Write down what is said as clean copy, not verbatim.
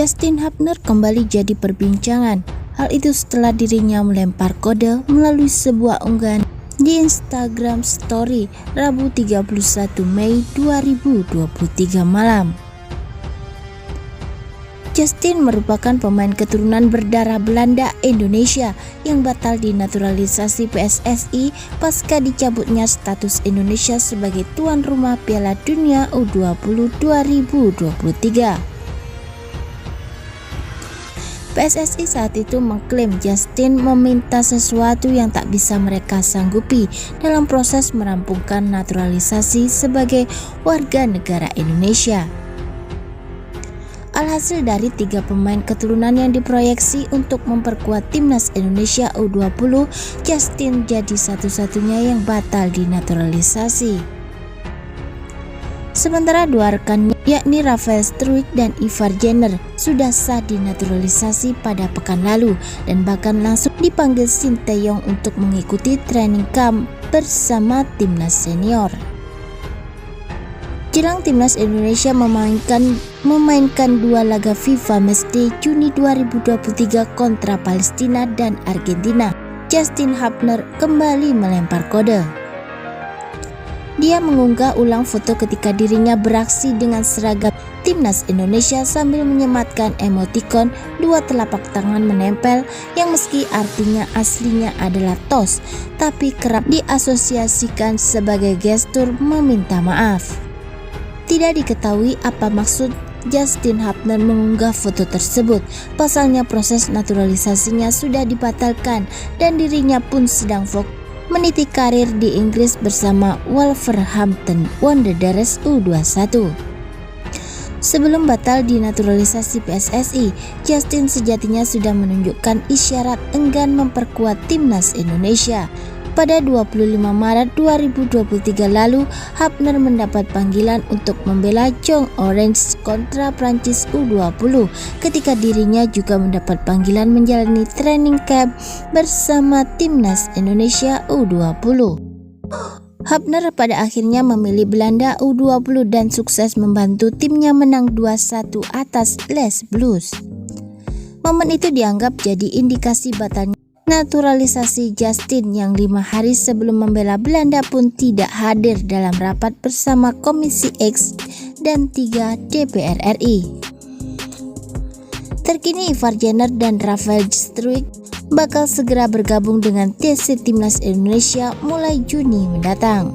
Justin Hubner kembali jadi perbincangan. Hal itu setelah dirinya melempar kode melalui sebuah unggahan di Instagram Story Rabu 31 Mei 2023 malam. Justin merupakan pemain keturunan berdarah Belanda Indonesia yang batal dinaturalisasi PSSI pasca dicabutnya status Indonesia sebagai tuan rumah Piala Dunia U20 2023. PSSI saat itu mengklaim Justin meminta sesuatu yang tak bisa mereka sanggupi dalam proses merampungkan naturalisasi sebagai warga negara Indonesia. Alhasil dari 3 pemain keturunan yang diproyeksi untuk memperkuat timnas Indonesia U20, Justin jadi satu-satunya yang batal dinaturalisasi. Sementara 2 rekannya yakni Rafael Struijk dan Ivar Jenner sudah sah dinaturalisasi pada pekan lalu dan bahkan langsung dipanggil Sinteyong untuk mengikuti training camp bersama timnas senior. Jelang timnas Indonesia memainkan 2 laga FIFA Matchday Juni 2023 kontra Palestina dan Argentina, Justin Hubner kembali melempar kode. Dia mengunggah ulang foto ketika dirinya beraksi dengan seragam timnas Indonesia sambil menyematkan emotikon 2 telapak tangan menempel yang meski artinya aslinya adalah tos, tapi kerap diasosiasikan sebagai gestur meminta maaf. Tidak diketahui apa maksud Justin Hubner mengunggah foto tersebut. Pasalnya proses naturalisasinya sudah dibatalkan dan dirinya pun sedang fokus meniti karir di Inggris bersama Wolverhampton Wanderers U21. Sebelum batal dinaturalisasi PSSI, Justin sejatinya sudah menunjukkan isyarat enggan memperkuat timnas Indonesia. Pada 25 Maret 2023 lalu, Hubner mendapat panggilan untuk membela Jong Orange kontra Prancis U20 ketika dirinya juga mendapat panggilan menjalani training camp bersama timnas Indonesia U20. Hubner pada akhirnya memilih Belanda U20 dan sukses membantu timnya menang 2-1 atas Les Blues. Momen itu dianggap jadi indikasi batalnya naturalisasi Justin yang 5 hari sebelum membela Belanda pun tidak hadir dalam rapat bersama Komisi X dan 3 DPR RI. Terkini Ivar Jenner dan Rafael Struijk bakal segera bergabung dengan TC Timnas Indonesia mulai Juni mendatang.